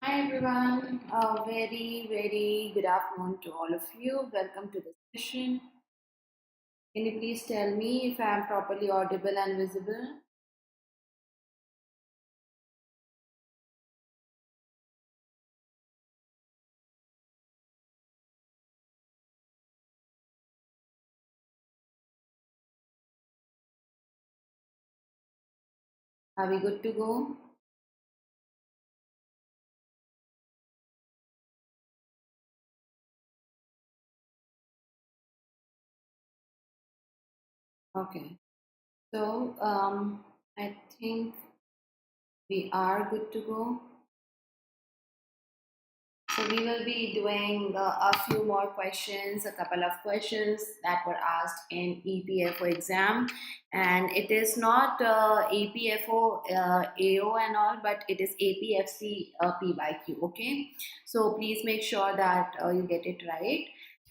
Hi everyone, a very good afternoon to all of you. Welcome to the session. Can you please tell me if I am properly audible and visible? Are we good to go? Okay, so I think we are good to go. So we will be doing a few more questions, a couple of questions that were asked in EPFO exam, and it is not EPFO AO and all, but it is APFC PYQ. Okay, so please make sure that you get it right.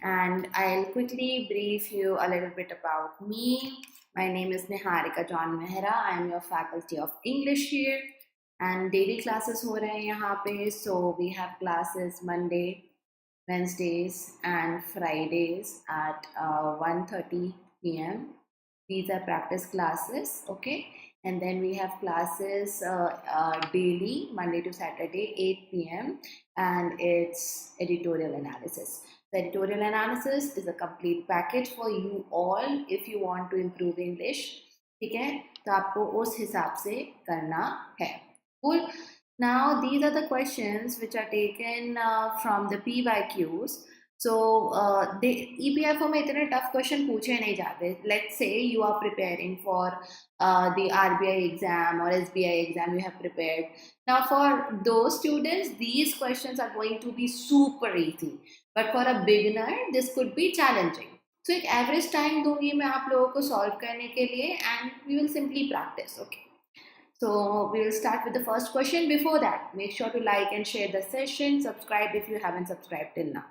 And I'll quickly brief you a little bit about me. My name is Niharika John Mehra. I am your faculty of English here and daily classes हो रहे हैं यहाँ पे. So we have classes Monday, Wednesdays and Fridays at 1:30 p.m. These are practice classes, okay? And then we have classes daily, Monday to Saturday, 8 p.m. and it's editorial analysis. The editorial analysis is a complete package for you all if you want to improve English. ठीक है, तो आपको उस हिसाब से करना है. Cool. Now these are the questions which are taken from the PYQs. So the EPFO में इतने tough question पूछे नहीं जाते. Let's say you are preparing for the RBI exam or SBI exam you have prepared. Now for those students, these questions are going to be super easy. But for a beginner, this could be challenging. So एक average time दूंगी मैं आप लोगों को solve करने के लिए and we will simply practice. Okay. So we'll start with the first question. Before that, make sure to like and share the session. Subscribe if you haven't subscribed till now.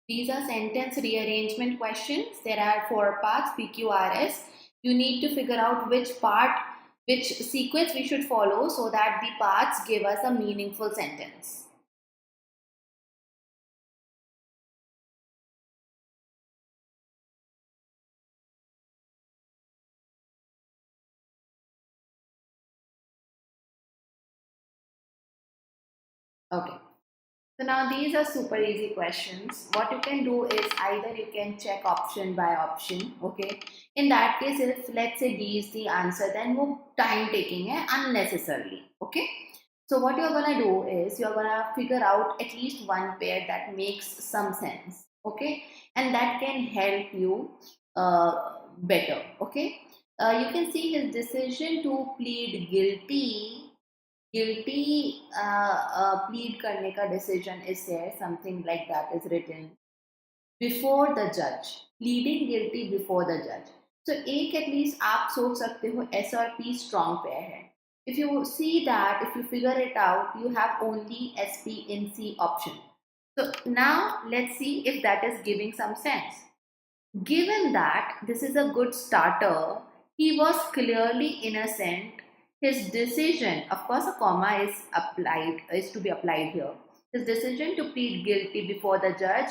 These are sentence rearrangement questions. There are 4 parts, PQRS. You need to figure out which sequence we should follow so that the parts give us a meaningful sentence. Okay. So now these are super easy questions. What you can do is either you can check option by option, okay? In that case, if let's say D is the answer, then वो time taking है unnecessarily, okay? So what you're gonna do is you're gonna figure out at least one pair that makes some sense, okay? And that can help you better, okay? You can see his decision to plead guilty plead करने का decision is there, something like that is written before the judge, pleading guilty before the judge. So एक at least आप सोच सकते हो S और P strong pair है. If you see that, if you figure it out, you have only SP in C option. So now let's see if that is giving some sense. Given that this is a good starter, he was clearly innocent. His decision, of course, a comma is to be applied here. His decision to plead guilty before the judge,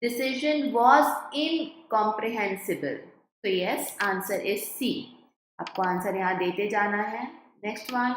decision was incomprehensible. So yes, answer is C. आपको answer यहाँ देते जाना है. Next one.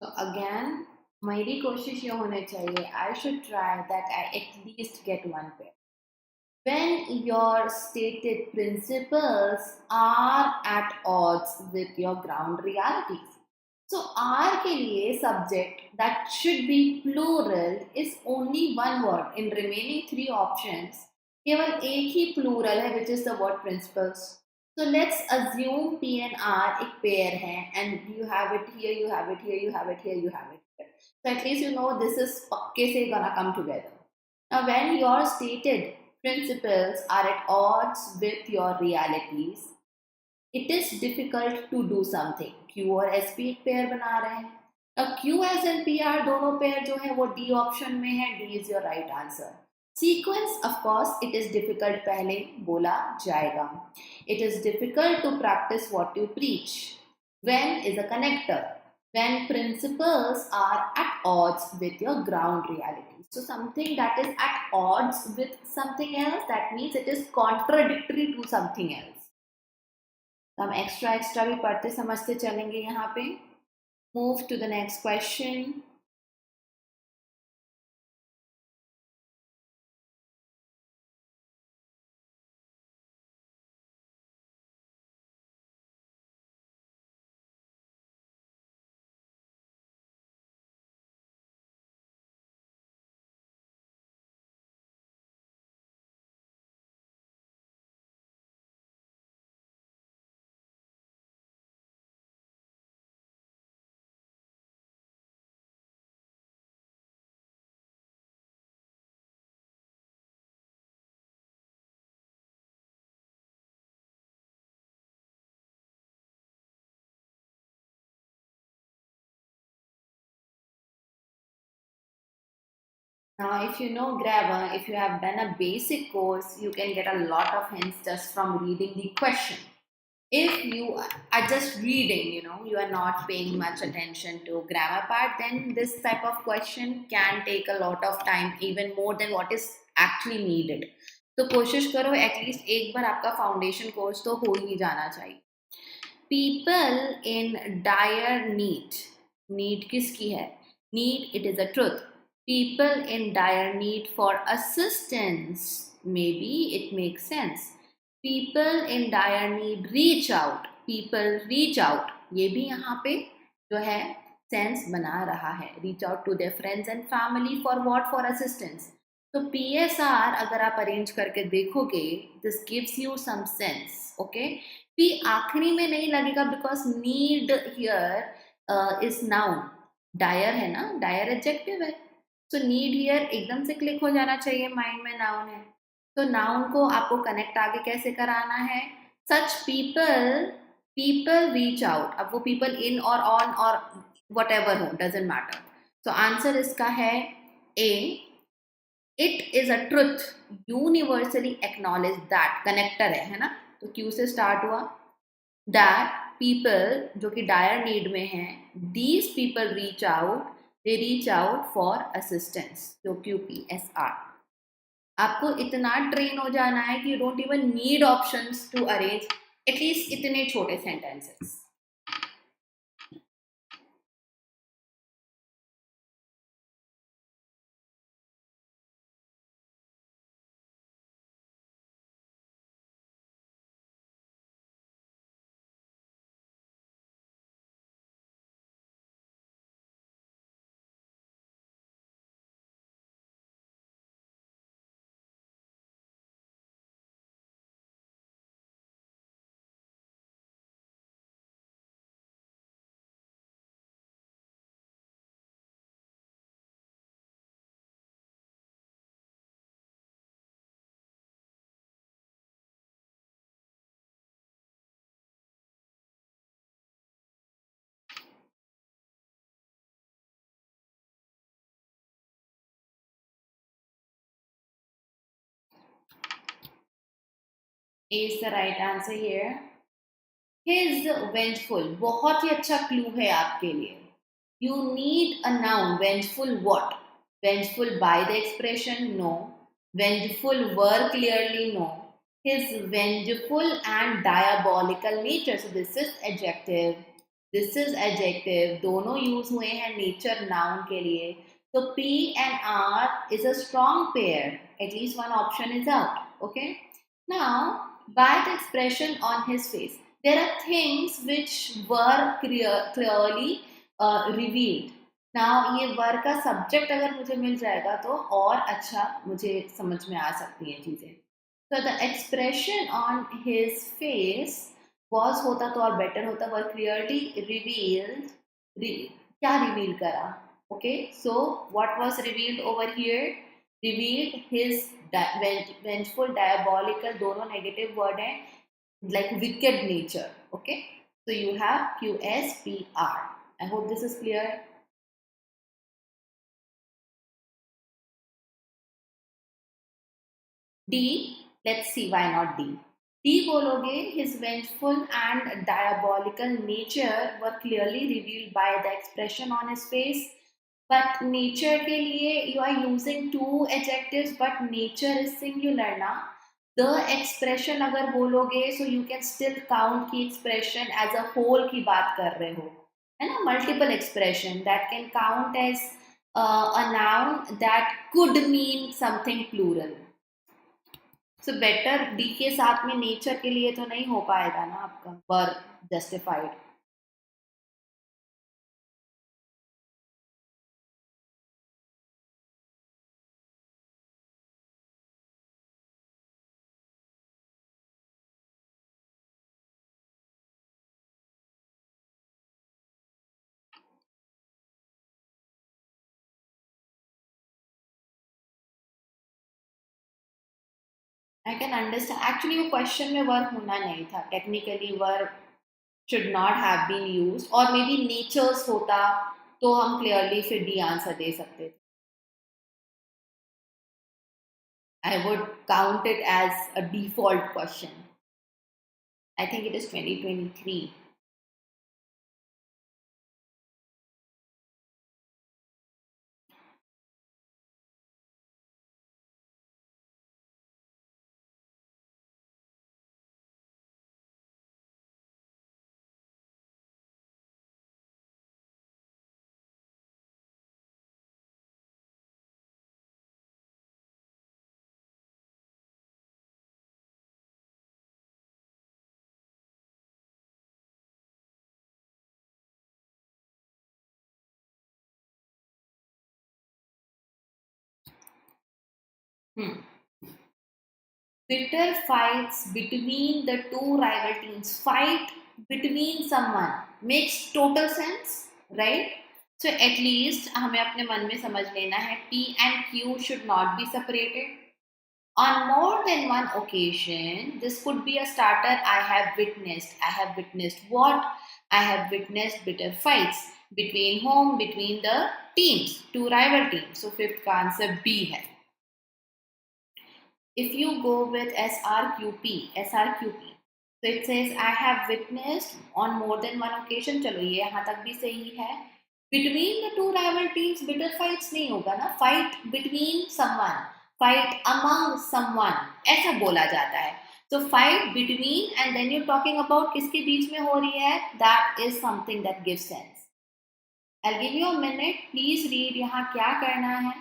तो again मेरी कोशिश ये होनी चाहिए, I should try that I at least get one pair. When your stated principles are at odds with your ground realities. So R के लिए subject that should be plural is only one word. In remaining three options, केवल एक ही plural है, which is the word principles. So let's assume P and R एक pair है, and you have it here, you have it here, you have it here, you have it here. So at least you know this is पक्के से gonna come together. Now, when your stated principles are at odds with your realities, it is difficult to do something. Q और SP एक pair बना रहे हैं. अब Q as and PR दोनों pair जो है वो D ऑप्शन में है. D is your right answer. Sequence, of course, it is difficult पहले बोला जाएगा. It is difficult to practice what you preach. When is a connector. When principles are at odds with your ground reality. So something that is at odds with something else, that means it is contradictory to something else. तो हम extra भी पढ़ते समझते चलेंगे यहाँ पे. Move to the next question. Now, if you know grammar, if you have done a basic course, you can get a lot of hints just from reading the question. If you are just reading, you are not paying much attention to grammar part, then this type of question can take a lot of time, even more than what is actually needed. तो कोशिश करो at least एक बार आपका foundation course तो हो ही जाना चाहिए. People in dire need किसकी है? Need, it is a truth. People in dire need for assistance, maybe it makes sense. People in dire need reach out. People reach out, ये भी यहाँ पे जो है सेंस बना रहा है. reach out to their friends and family for what? For assistance. तो PSR अगर आप अरेंज करके देखोगे, this gives you some sense. Okay, P आखिरी में नहीं लगेगा because need here is noun. Dire है ना, डायर एडजेक्टिव है. सो नीड हियर एकदम से क्लिक हो जाना चाहिए, माइंड में नाउन है. तो नाउन को आपको कनेक्ट आगे कैसे कराना है? Such people reach out. अब वो पीपल इन और ऑन और वट एवर हो, डजेंट मैटर. तो आंसर इसका है A. It is a truth universally acknowledge that, connector है ना, तो क्यू से स्टार्ट हुआ. दैट पीपल जो कि डायर नीड में हैं, these people reach out, they reach out for assistance, जो QPSR. आपको इतना ट्रेन हो जाना है कि you don't even need options to arrange at least इतने छोटे sentences. A is the right answer here. His vengeful बहुत ही अच्छा क्लू है आपके लिए. You need a noun. Vengeful what? Vengeful by the expression? No. Vengeful were clearly no. His vengeful and diabolical nature. So this is adjective. This is adjective, दोनों use हुए हैं nature noun के लिए. So P and R is a strong pair. At least one option is out. Okay. Now, by the expression on his face, there are things which were clearly revealed. Now, ये वर का subject अगर मुझे मिल जाएगा तो और अच्छा मुझे समझ में आ सकती हैं चीजें. So the expression on his face was होता तो और बेटर होता, वर clearly revealed. क्या रिवील करा? Okay, so what was revealed over here? Revealed his vengeful, diabolical, दोनों negative word है, like wicked nature. Okay, so you have QSPR. I hope this is clear. D, let's see why not D. D बोलोगे, his vengeful and diabolical nature were clearly revealed by the expression on his face. But nature के लिए you are using two adjectives, but nature is singular ना. The expression अगर बोलोगे, so you can still count की expression as a whole की बात कर रहे हो, है ना. Multiple expression that can count as a noun that could mean something plural. So better D के साथ में nature के लिए तो नहीं हो पाएगा ना आपका verb justified. I can understand. Actually, वो question में verb होना नहीं था. Technically, verb should not have been used. और maybe natures होता तो हम clearly फिर D answer दे सकते थे. I would count it as a default question. I think it is 2023. Bitter fights between the two rival teams. Fight between someone makes total sense, right? So at least हमें अपने मन में समझ लेना है P and Q should not be separated. On more than one occasion, this could be a starter. I have witnessed. I have witnessed what? I have witnessed bitter fights between whom? Between the teams, two rival teams. So fifth का answer B है. If you go with SRQP, so it says I have witnessed on more than one occasion. चलो ये यहाँ तक भी सही है. Between the two rival teams, bitter fights नहीं होगा ना. Fight between someone, fight among someone, ऐसा बोला जाता है. So fight between and then you're talking about किसके बीच में हो रही है. That is something that gives sense. I'll give you a minute. Please read यहाँ क्या करना है.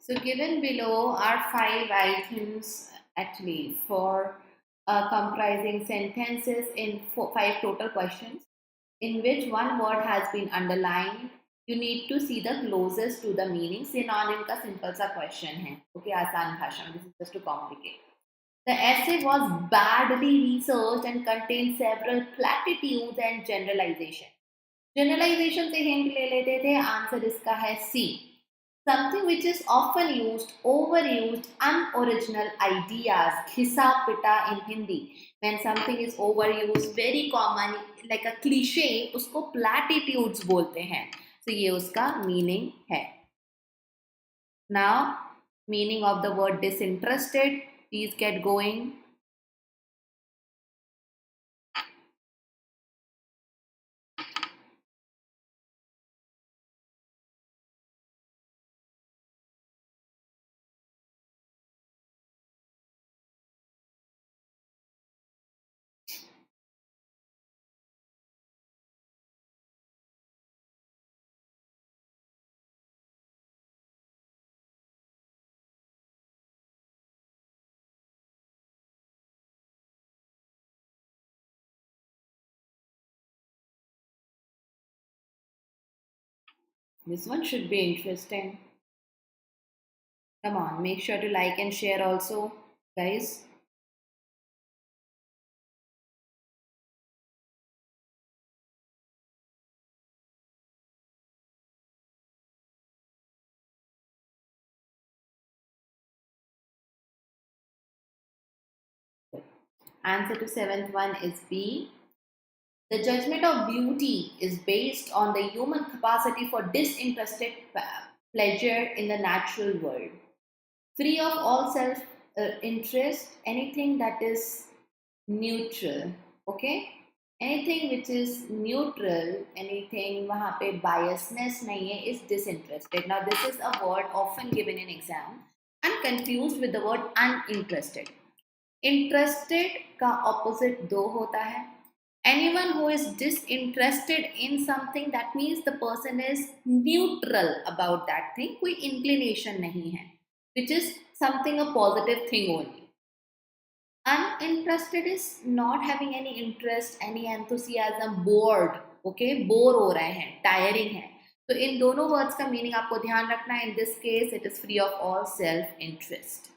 So given below are 5 items actually for comprising sentences in 5 total questions in which one word has been underlined. You need to see the closest to the meaning. Synonym का simple सा question है, okay, आसान भाषा में. This is just to complicate. The essay was badly researched and contained several platitudes and generalization. Generalization से hint ले लेते थे. Answer इसका है C. Something which is often used, overused, unoriginal ideas, khisa pita in Hindi. When something is overused, very common, like a cliche, उसको platitudes बोलते हैं. So ये उसका meaning है. Now, meaning of the word disinterested. Please get going. This one should be interesting. Come on, make sure to like and share also, guys. Answer to seventh one is B. The judgment of beauty is based on the human capacity for disinterested pleasure in the natural world. Free of all self interest, anything that is neutral. Okay? Anything which is neutral, anything वहाँ पे biasness नहीं है, is disinterested. Now this is a word often given in exam and confused with the word uninterested. Interested का opposite दो होता है. Anyone who is disinterested in something, that means the person is neutral about that thing. कोई inclination नहीं है, which is something a positive thing only. Uninterested is not having any interest, any enthusiasm, bored. Okay, bore हो रहे हैं, tiring है. तो इन दोनों words का meaning आपको ध्यान रखना है. In this case, it is free of all self-interest.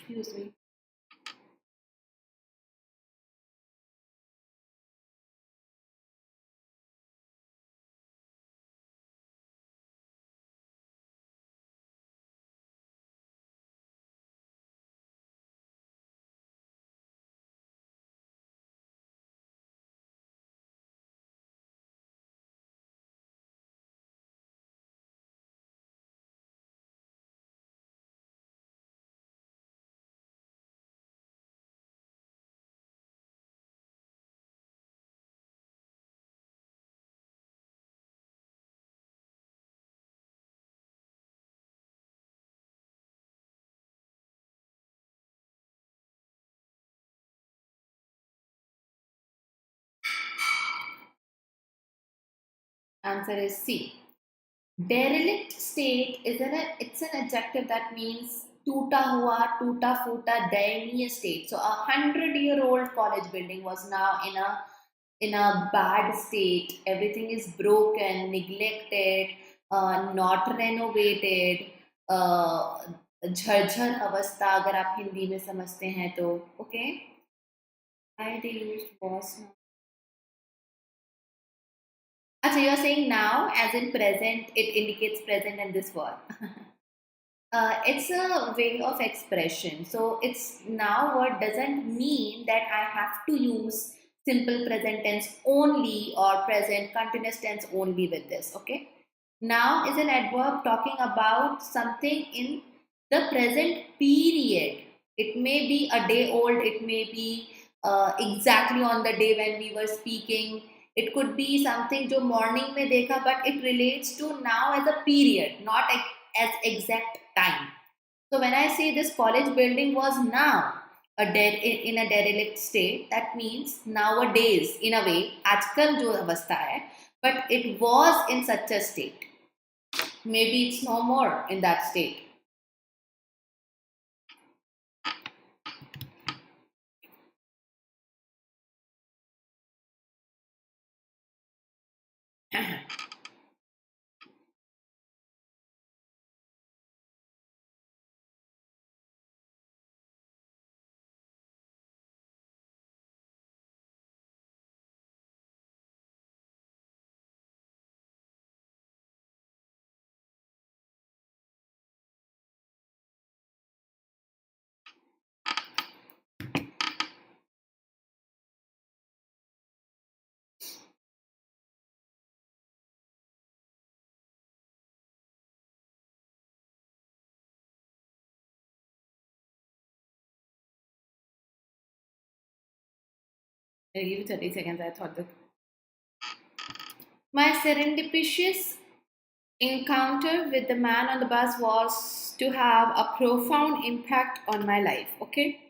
Excuse me. Answer is C. Derelict state is it's an adjective that means टूटा हुआ, टूटा फूटा, दयनीय state. So 100-year-old college building was now in a bad state. Everything is broken, neglected, not renovated. झरझर अवस्था अगर आप हिंदी में समझते हैं तो. Okay. I used was not. So you are saying now as in present, it indicates present and this word. It's a way of expression. So it's now word doesn't mean that I have to use simple present tense only or present continuous tense only with this. Okay. Now is an adverb talking about something in the present period. It may be a day old. It may be exactly on the day when we were speaking. It could be something जो morning में देखा, but it relates to now as a period, not as exact time. So when I say this college building was now in a derelict state, that means nowadays in a way आजकल जो अवस्था है but it was in such a state. Maybe it's no more in that state. I'll give you 30 seconds. I thought that my serendipitous encounter with the man on the bus was to have a profound impact on my life. Okay.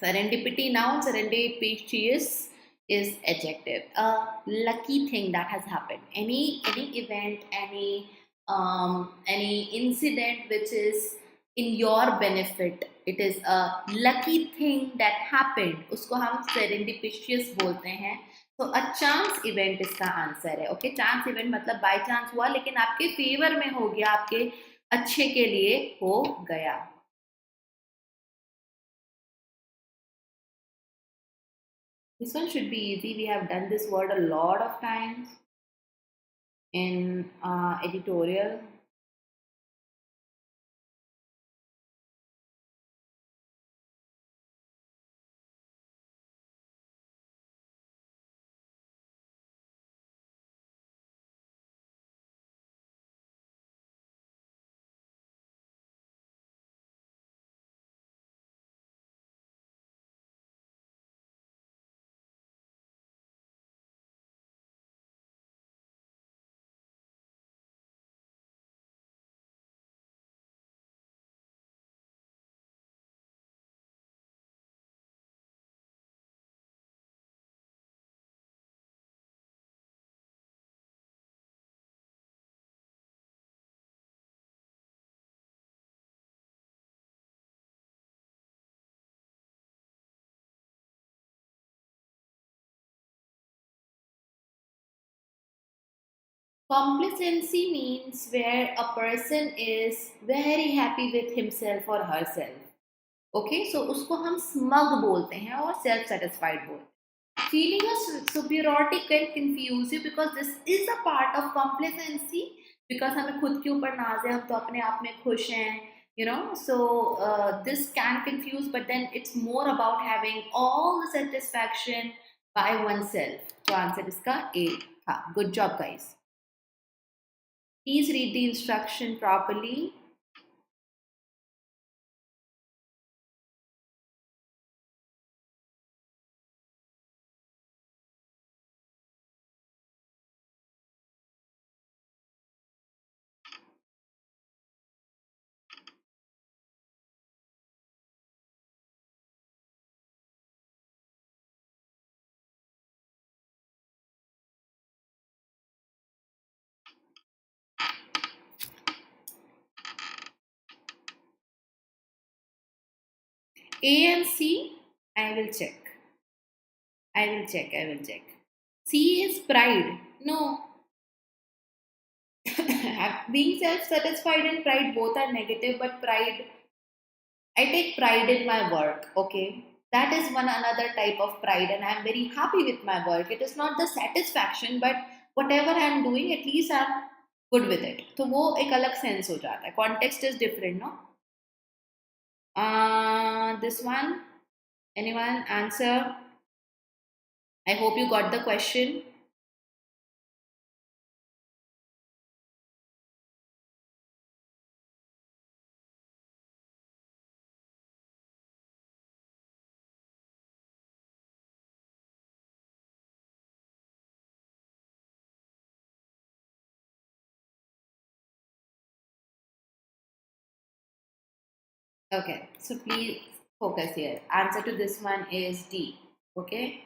Serendipity noun, serendipitous is adjective. A lucky thing that has happened. Any event, any incident which is in your benefit. It is a lucky thing that happened. उसको हम serendipitous बोलते हैं. तो a chance event इसका answer है. Okay, chance event मतलब by chance हुआ लेकिन आपके फेवर में हो गया, आपके अच्छे के लिए हो गया. This one should be easy. We have done this word a lot of times in editorial. Complacency means where a person is very happy with himself or herself. Okay, so उसको हम smug बोलते हैं और self satisfied बोलते हैं. Feeling of superiority can confuse you because this is a part of complacency. Because हमें खुद के ऊपर नाज है, हम तो अपने आप में खुश हैं, you know. So this can confuse, but then it's more about having all the satisfaction by oneself. तो आंसर इसका A था. Good job, guys. Please read the instruction properly. A and C, I will check. I will check. I will check. C is pride. No. Being self satisfied and pride both are negative, but pride, I take pride in my work. Okay. That is one another type of pride, and I'm very happy with my work. It is not the satisfaction, but whatever I'm doing, at least I'm good with it. तो वो एक अलग sense हो जाता है. Context is different, no? This one, anyone answer? I hope you got the question. Okay, so please focus here. Answer to this one is D. Okay.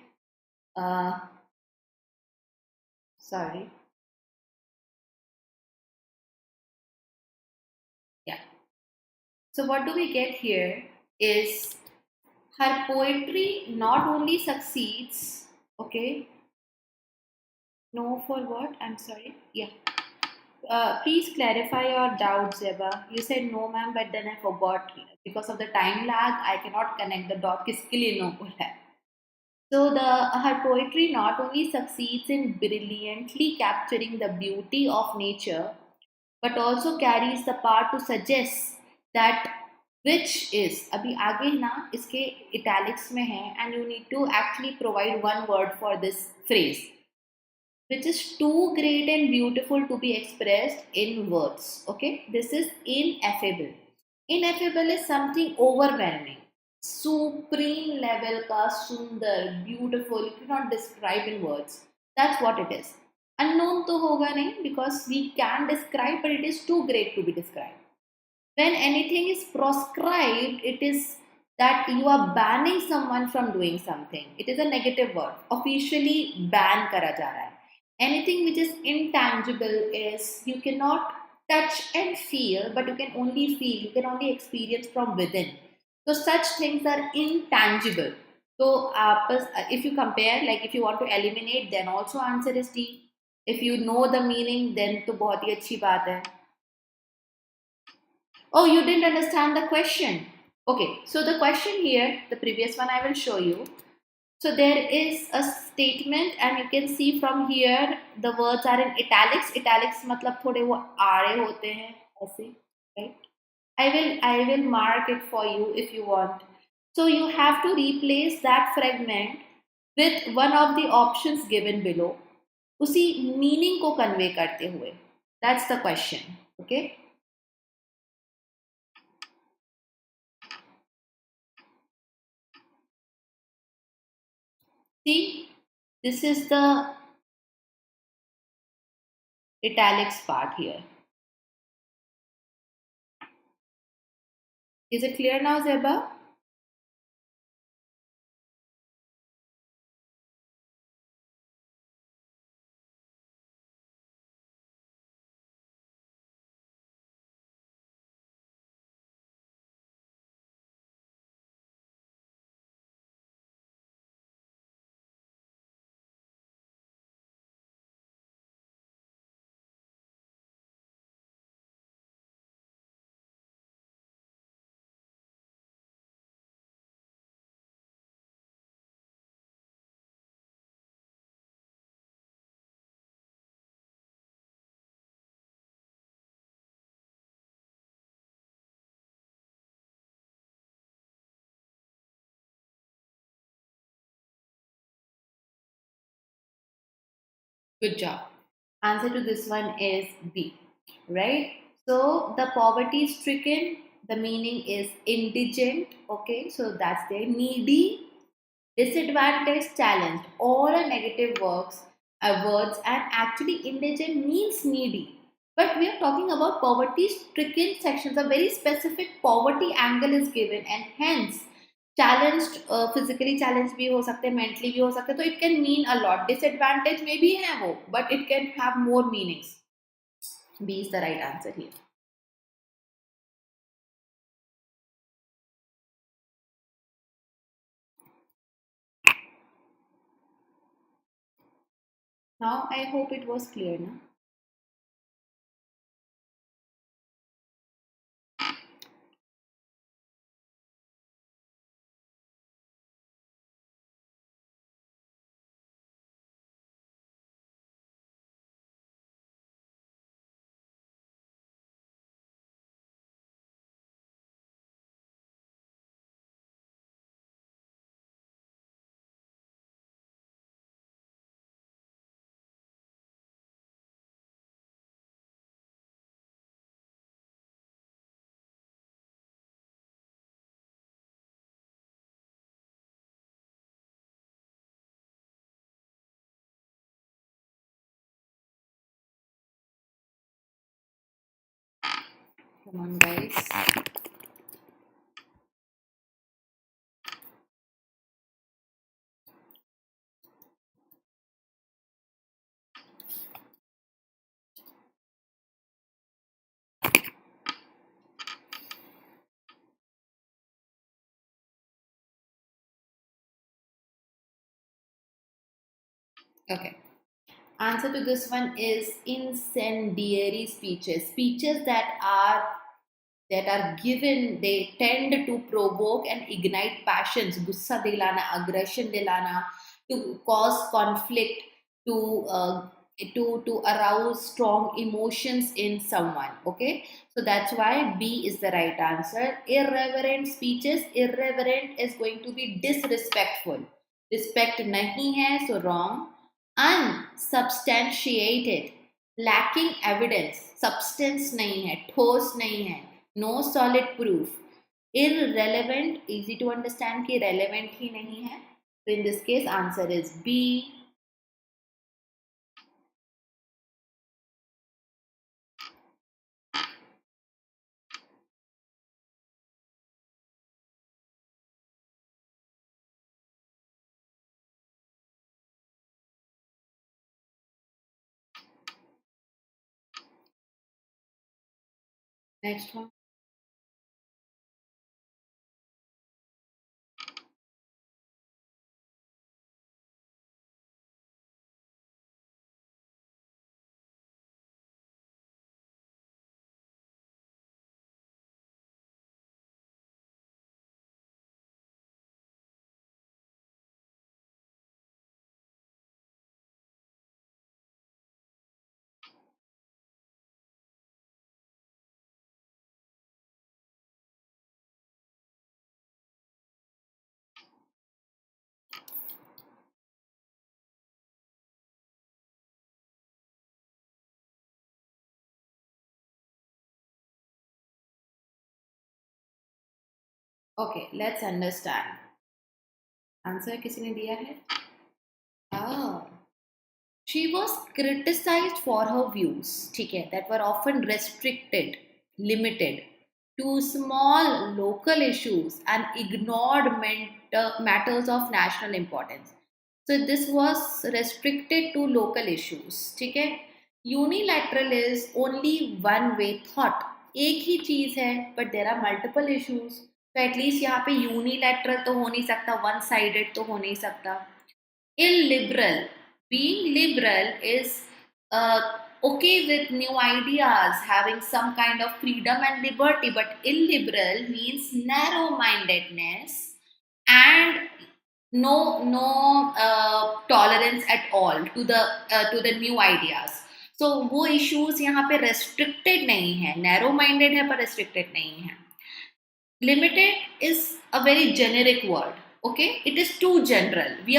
Uh, Sorry. Yeah. So what do we get here is her poetry not only succeeds, okay, no for what? I'm sorry. Yeah. Please clarify your doubts, Zeba. You said no, ma'am, but then I forgot. Because of the time lag, I cannot connect the dot. किसके लिए no बोला है? So her poetry not only succeeds in brilliantly capturing the beauty of nature, but also carries the power to suggest that which is अभी आगे ना इसके italics में है and you need to actually provide one word for this phrase which is too great and beautiful to be expressed in words. Okay, this is ineffable. Ineffable is something overwhelming, supreme level ka sundar, beautiful. You cannot describe in words. That's what it is. Unknown to hoga nahi because we can describe, but it is too great to be described. When anything is proscribed, it is that you are banning someone from doing something. It is a negative word. Officially ban kara ja raha hai. Anything which is intangible is you cannot touch and feel, but you can only feel, you can only experience from within. So such things are intangible. So if you compare, like if you want to eliminate, then also answer is D. If you know the meaning, then to बहुत ही अच्छी बात है. Oh, you didn't understand the question. Okay, so the question here, the previous one I will show you. So there is a statement and you can see from here the words are in italics. Italics मतलब थोड़े वो आड़े होते हैं ऐसे, right? I will mark it for you if you want. So you have to replace that fragment with one of the options given below. उसी meaning को convey करते हुए. That's the question. Okay. See, this is the italics part here. Is it clear now, Zeba? Good job. Answer to this one is B, right? So the poverty stricken, the meaning is indigent, okay? So that's there. Needy, disadvantaged, challenged, all are negative words, and actually indigent means needy. But we are talking about poverty stricken sections. A very specific poverty angle is given, and hence challenged, physically challenged भी हो सकते हैं, mentally भी हो सकते हैं, तो it can mean a lot. Disadvantage में भी है वो, but it can have more meanings. B is the right answer here. Now I hope it was clear now. Come on, guys. Okay. Answer to this one is incendiary speeches. Speeches that are given, they tend to provoke and ignite passions, gussa dilana, aggression dilana, to cause conflict, to to arouse strong emotions in someone. Okay, so that's why B is the right answer. Irreverent speeches, irreverent is going to be disrespectful. Respect nahi hai, so wrong. Unsubstantiated, lacking evidence, substance नहीं है, ठोस नहीं है, no solid proof. Irrelevant, easy to understand कि relevant ही नहीं है. So in this case answer is B. Next one. Okay, let's understand. Answer किसी ने दिया है? Oh. She was criticized for her views, ठीक है, that were often restricted, limited to small local issues and ignored matters of national importance. So this was restricted to local issues, ठीक है. Unilateral is only one way thought. एक ही चीज है, but there are multiple issues. तो at least यहाँ पे unilateral तो हो नहीं सकता, वन साइडेड तो हो नहीं सकता. Illiberal, being liberal is okay with new ideas, having some kind of freedom and liberty, but illiberal means narrow mindedness and no tolerance at all to the new ideas. So वो issues यहाँ पे restricted नहीं है, narrow minded है पर restricted नहीं है. Limited is a very generic word. Okay, it is too general. We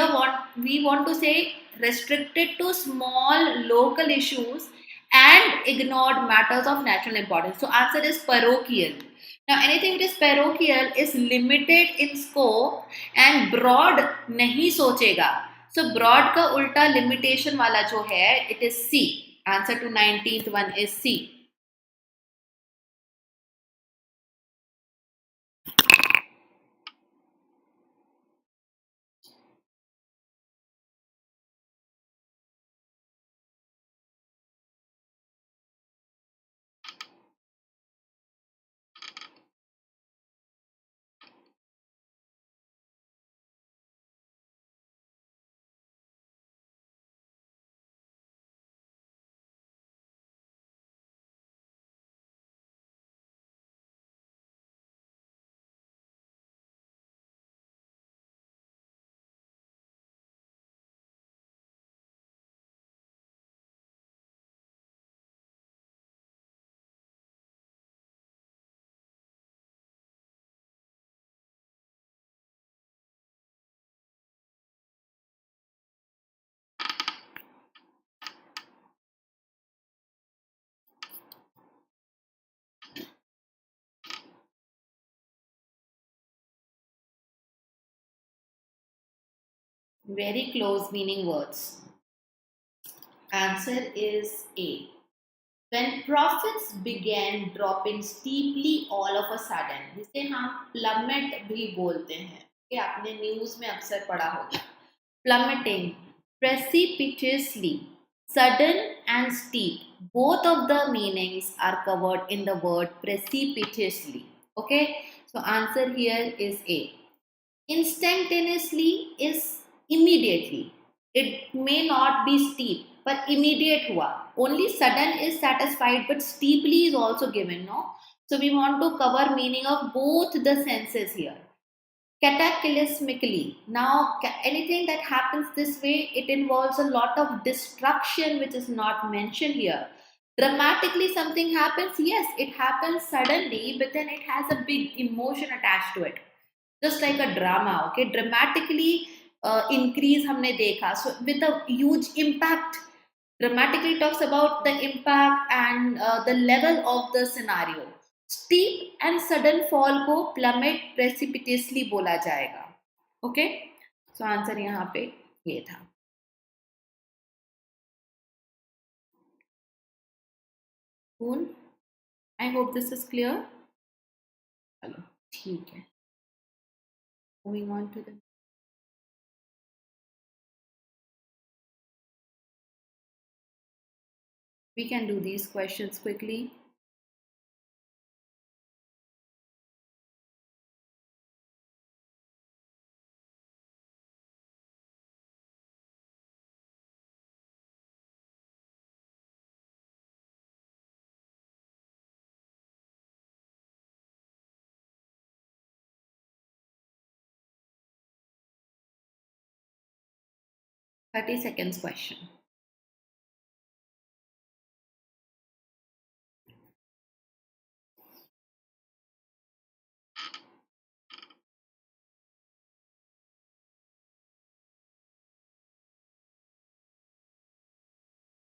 want to say restricted to small local issues and ignored matters of national importance. So answer is parochial. Now anything which is parochial is limited in scope and broad नहीं सोचेगा. So broad का उल्टा limitation वाला जो है, it is C. Answer to 19th one is C. Very close meaning words. Answer is A. When profits began dropping steeply all of a sudden, जिसे हम plummet भी बोलते हैं, कि आपने न्यूज़ में अक्सर पढ़ा होगा. Plummeting, precipitously, sudden and steep. Both of the meanings are covered in the word precipitously. Okay, so answer here is A. Instantaneously is immediately. It may not be steep, but immediate हुआ. Only sudden is satisfied, but steeply is also given, no? So we want to cover meaning of both the senses here. Cataclysmically. Now, anything that happens this way, it involves a lot of destruction, which is not mentioned here. Dramatically, something happens. Yes, it happens suddenly, but then it has a big emotion attached to it. Just like a drama, okay? Dramatically increase हमने देखा. So with a huge impact, dramatically talks about the impact and the level of the scenario. Steep and sudden fall को plummet precipitously बोला जाएगा. Okay? So answer यहाँ पे ये था. Cool. I hope this is clear. चलो ठीक है. Moving on to the we can do these questions quickly. Thirty seconds question.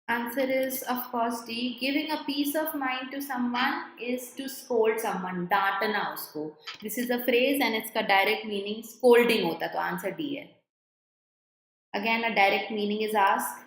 Answer is of course D. Giving a peace of mind to someone is to scold someone, डांटना उसको. This is a phrase and its direct meaning scolding होता, तो answer D है. Again, a direct meaning is asked.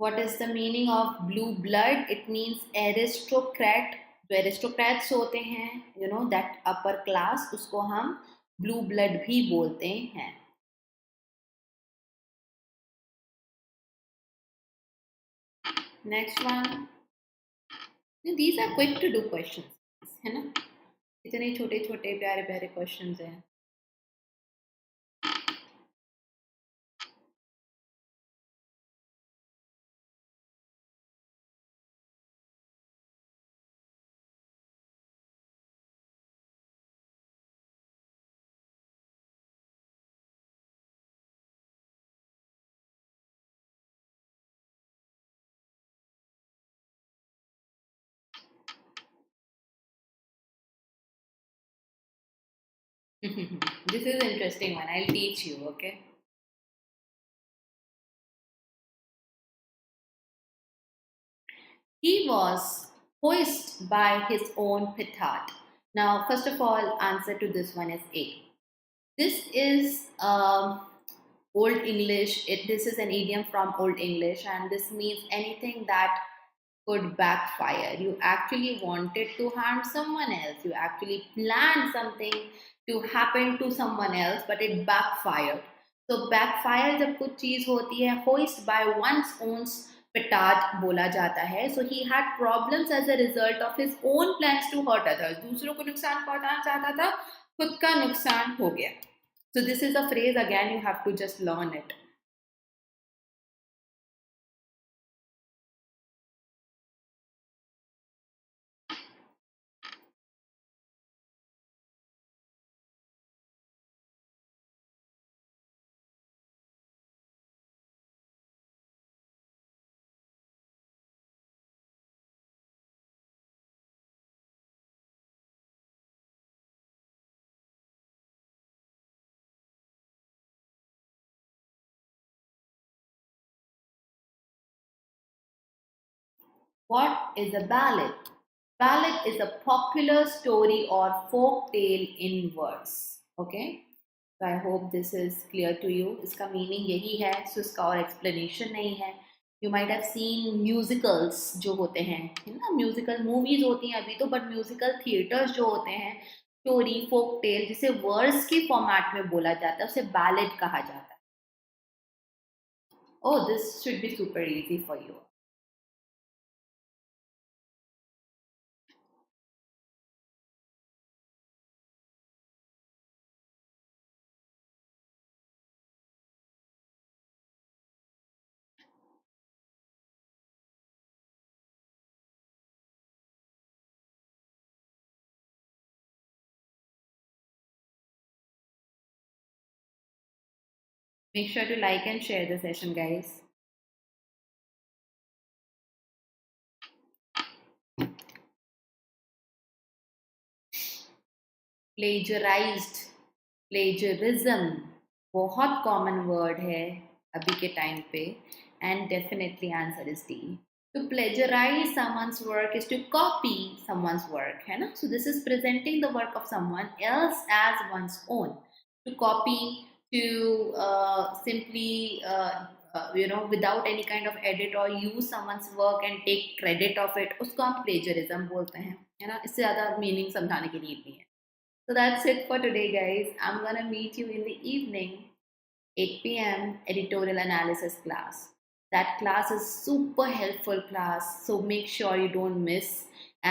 What is the meaning of blue blood? It means aristocrat. जो aristocrats होते हैं, you know, that upper class, उसको हम blue blood भी बोलते हैं. Next one. These are quick to do questions, है ना? इतने छोटे छोटे प्यारे प्यारे questions हैं. This is an interesting one. I'll teach you, okay? He was hoisted by his own petard. Now, first of all, answer to this one is A. This is Old English. This is an idiom from Old English, and this means anything that could backfire. You actually wanted to harm someone else. You actually planned something to happen to someone else, but it backfired. So backfire जब कुछ चीज होती है, hoist by one's own petard बोला जाता है. So he had problems as a result of his own plans to hurt others. दूसरों को नुकसान पहुंचाना चाहता था, खुद का नुकसान हो गया. So this is a phrase, again you have to just learn it. What is a ballad? Ballad is a popular story or folk tale in verse. Okay. तो I hope this is clear to you. इसका meaning यही है, so इसका और explanation नहीं है. You might have seen musicals जो होते हैं, है ना, म्यूजिकल मूवीज होती हैं अभी तो, बट म्यूजिकल थिएटर्स जो होते हैं, स्टोरी फोक टेल जिसे वर्ड्स के फॉर्मेट में बोला जाता है उसे बैलेड कहा जाता है. Oh, this should be super easy for you. Make sure to like and share the session, guys. Plagiarized, plagiarism, बहुत कॉमन वर्ड है अभी के टाइम पे, and definitely answer is D. To plagiarize someone's work is to copy someone's work, है ना. So this is presenting the work of someone else as one's own. To copy, to simply without any kind of edit or use someone's work and take credit of it, उसको हम plagiarism बोलते हैं, है ना. इससे ज़्यादा meaning समझाने की नीड नहीं है. So that's it for today, guys. I'm gonna meet you in the evening, 8 p.m. editorial analysis class. That class is super helpful class, so make sure you don't miss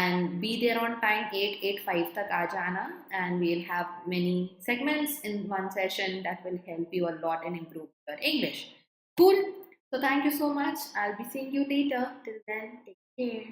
and be there on time. 8:05 tak aa jana, and we'll have many segments in one session that will help you a lot and improve your English. Cool. So thank you so much. I'll be seeing you later. Till then, take care.